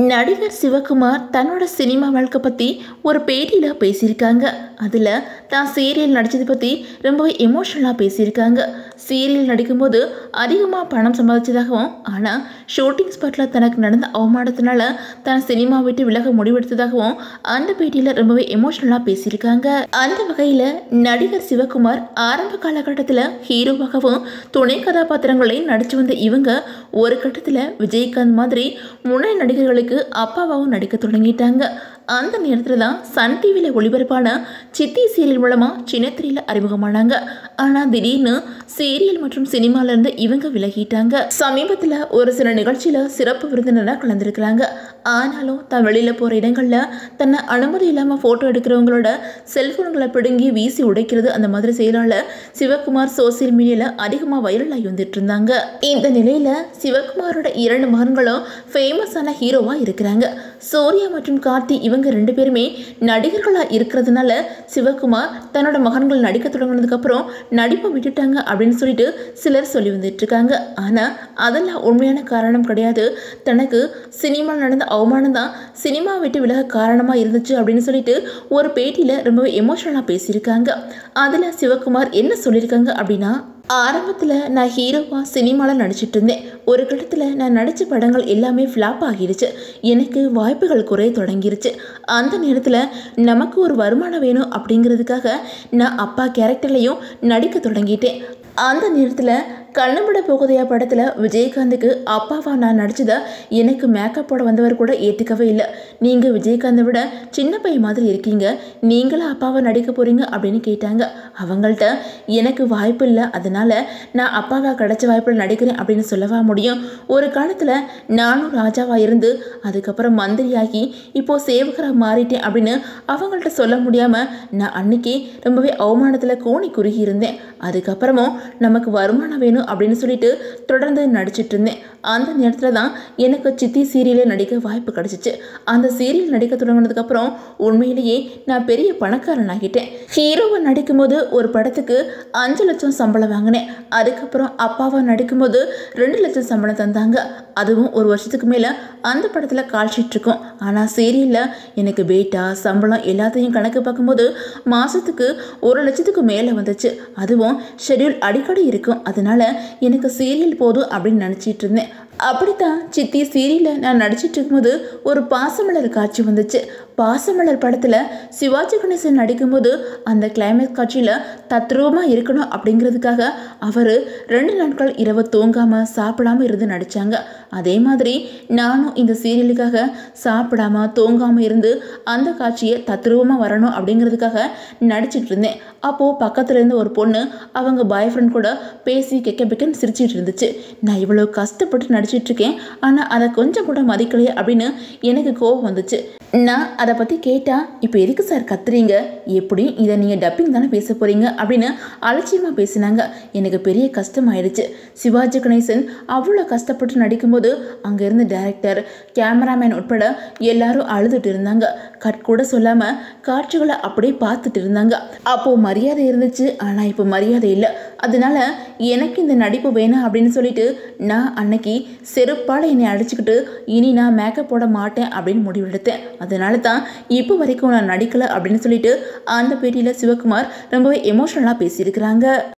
நடிகர் சிவகுமார் தன்னோட சினிமா வாழ்க்கை பற்றி ஒரு பேட்டியில் பேசியிருக்காங்க. அதில் தான் சீரியல் நடித்ததை பற்றி ரொம்பவே எமோஷ்னலாக பேசியிருக்காங்க. சீரியல் நடிக்கும்போது அதிகமாக பணம் சம்பாதிச்சதாகவும், ஆனால் ஷூட்டிங் ஸ்பாட்டில் தனக்கு நடந்த அவமானத்தினால தான் சினிமா விட்டு விலக முடிவெடுத்ததாகவும் அந்த பேட்டியில் ரொம்பவே எமோஷ்னலாக பேசியிருக்காங்க. அந்த வகையில் நடிகர் சிவகுமார் ஆரம்ப காலகட்டத்தில் ஹீரோவாகவும் துணை கதாபாத்திரங்களையும் நடித்து வந்த இவங்க ஒரு கட்டத்தில் விஜயகாந்த் மாதிரி முன்னணி நடிகர்களுக்கு அப்பாவாகவும் நடிக்க தொடங்கிட்டாங்க. அந்த நேரத்தில் தான் சன் டிவியில் ஒளிபரப்பான சித்தி சீரியல் மூலமாக சின்னத்திரையில் அறிமுகமானாங்க. ஆனால் திடீர்னு சீரியல் மற்றும் சினிமாவிலேருந்து இவங்க விலகிட்டாங்க. சமீபத்தில் ஒரு சில நிகழ்ச்சியில் சிறப்பு விருந்தினராக கலந்துருக்கிறாங்க. ஆனாலும் தான் வெளியில் போகிற இடங்களில் தன்னை அனுமதி இல்லாமல் ஃபோட்டோ எடுக்கிறவங்களோட செல்ஃபோன்களை பிடுங்கி வீசி உடைக்கிறது, அந்த மாதிரி செயலால் சிவகுமார் சோசியல் மீடியாவில் அதிகமாக வைரலாகி வந்துட்டு இருந்தாங்க. இந்த நிலையில் சிவகுமாரோட 2 மகன்களும் ஃபேமஸான ஹீரோவாக இருக்கிறாங்க. சூர்யா மற்றும் கார்த்தி இவங்க 2 பேருமே நடிகர்களாக இருக்கிறதுனால சிவகுமார் தன்னோட மகன்கள் நடிக்க தொடங்கினதுக்கப்புறம் நடிப்பை விட்டுட்டாங்க அப்படின்னு சொல்லிட்டு சிலர் சொல்லி வந்துட்டு இருக்காங்க. ஆனால் அதெல்லாம் உண்மையான காரணம் கிடையாது. தனக்கு சினிமாவில் நடந்த அவமானம் தான் சினிமா விட்டு விலக காரணமாக இருந்துச்சு அப்படின்னு சொல்லிட்டு ஒரு பேட்டியில் ரொம்பவே எமோஷனலாக பேசியிருக்காங்க. அதில் சிவகுமார் என்ன சொல்லியிருக்காங்க அப்படின்னா, ஆரம்பத்தில் நான் ஹீரோவாக சினிமாவில் நடிச்சிட்டு இருந்தேன். ஒரு கட்டத்தில் நான் நடித்த படங்கள் எல்லாமே ஃப்ளாப் ஆகிருச்சு. எனக்கு வாய்ப்புகள் குறைய தொடங்கிருச்சு. அந்த நேரத்தில் நமக்கு ஒரு வருமானம் வேணும் அப்படிங்கிறதுக்காக நான் அப்பா கேரக்டர்லையும் நடிக்க தொடங்கிட்டேன். அந்த நேரத்தில் கண்ணமிட போகுதையா படத்தில் விஜயகாந்துக்கு அப்பாவா நான் நடிச்சதை எனக்கு மேக்கப் போட வந்தவர் கூட ஏற்றுக்கவே இல்லை. நீங்கள் விஜயகாந்தை விட சின்ன பையன் மாதிரி இருக்கீங்க, நீங்களும் அப்பாவை நடிக்க போகிறீங்க அப்படின்னு கேட்டாங்க. அவங்கள்ட்ட எனக்கு வாய்ப்பு இல்லை, அதனால் நான் அப்பாவா கிடைச்ச வாய்ப்பில் நடிக்கிறேன் அப்படின்னு சொல்லவா முடியும். ஒரு காலத்தில் நானும் ராஜாவாக இருந்து அதுக்கப்புறம் மந்திரியாகி இப்போது சேவகராக மாறிட்டேன் அப்படின்னு அவங்கள்ட்ட சொல்ல முடியாமல் நான் அன்னைக்கு ரொம்பவே அவமானத்தில் கோணி குறுகி இருந்தேன். அதுக்கப்புறமும் நமக்கு வருமானம் வேணும் அப்படின்னு சொல்லிட்டு தொடர்ந்து நடிச்சிட்டு இருந்தேன். அந்த நேரத்தில் தான் எனக்கு சித்தி சீரியலில் நடிக்க வாய்ப்பு கிடச்சிச்சு. அந்த சீரியல் நடிக்க தொடங்கினதுக்கப்புறம் உண்மையிலேயே நான் பெரிய பணக்காரன் ஆகிட்டேன். ஹீரோவை நடிக்கும்போது ஒரு படத்துக்கு 5 லட்சம் சம்பளம் வாங்கினேன். அதுக்கப்புறம் அப்பாவை நடிக்கும்போது 2 லட்சம் சம்பளம் தந்தாங்க. அதுவும் ஒரு வருஷத்துக்கு மேலே அந்த படத்தில் கால்ஷீட் இருக்கும். ஆனால் சீரியலில் எனக்கு பேட்டா சம்பளம் எல்லாத்தையும் கணக்கு பார்க்கும்போது மாதத்துக்கு 1 லட்சத்துக்கு மேலே வந்துச்சு. அதுவும் ஷெட்யூல் அடிக்கடி இருக்கும். அதனால எனக்கு சீரியல் போதும் அப்படின்னு நினச்சிட்டு இருந்தேன். அப்படித்தான் சித்தி சீரியலில் நான் நடிச்சிட்டு இருக்கும்போது ஒரு பாசமலர் காட்சி வந்துச்சு. பாசமலர் படத்தில் சிவாஜி கணேசன் நடிக்கும்போது அந்த கிளைமேக்ஸ் காட்சியில் தத்ரூபமாக இருக்கணும் அப்படிங்கிறதுக்காக அவர் 2 நாட்கள் இரவு தூங்காமல் சாப்பிடாமல் இருந்து நடித்தாங்க. அதே மாதிரி நானும் இந்த சீரியலுக்காக சாப்பிடாமல் தூங்காமல் இருந்து அந்த காட்சியை தத்ரூபமாக வரணும் அப்படிங்கிறதுக்காக நடிச்சிட்டு இருந்தேன். அப்போது பக்கத்தில் இருந்த ஒரு பொண்ணு அவங்க பாய் ஃப்ரெண்ட் கூட பேசி கெக்கன்னு சிரிச்சிட்டு இருந்துச்சு. நான் இவ்வளோ கஷ்டப்பட்டு நடிச்சிட்டு இருக்கேன், ஆனால் அதை கொஞ்சம் கூட மதிக்கலையே அப்படின்னு எனக்கு கோபம் வந்துச்சு. நான் அதை பற்றி கேட்டால், இப்போ எதுக்கு சார் கத்துறீங்க, எப்படியும் இதை நீங்கள் டப்பிங் தானே பேச போகிறீங்க அப்படின்னு அலட்சியமாக பேசினாங்க. எனக்கு பெரிய கஷ்டமாயிடுச்சு. சிவாஜி கணேசன் அவ்வளோ கஷ்டப்பட்டு நடிக்கும்போது அங்கே இருந்த டைரக்டர் கேமராமேன் உட்பட எல்லாரும் அழுதுட்டு இருந்தாங்க. கட் கூட சொல்லாமல் காட்சிகளை அப்படியே பார்த்துட்டு இருந்தாங்க. அப்போது மரியாதை இருந்துச்சு, ஆனால் இப்போ மரியாதை இல்லை. அதனால எனக்கு இந்த நடிப்பு வேணாம் அப்படின்னு சொல்லிட்டு நான் அன்னைக்கு செருப்பால் என்னை அடிச்சுக்கிட்டு இனி நான் மேக்கப் போட மாட்டேன் அப்படின்னு முடிவெடுத்தேன். அதனால தான் இப்போ வரைக்கும் நான் நடிக்கலை அப்படின்னு சொல்லிட்டு அந்த பேட்டியில் சிவகுமார் ரொம்பவே எமோஷ்னலாக பேசியிருக்கிறாங்க.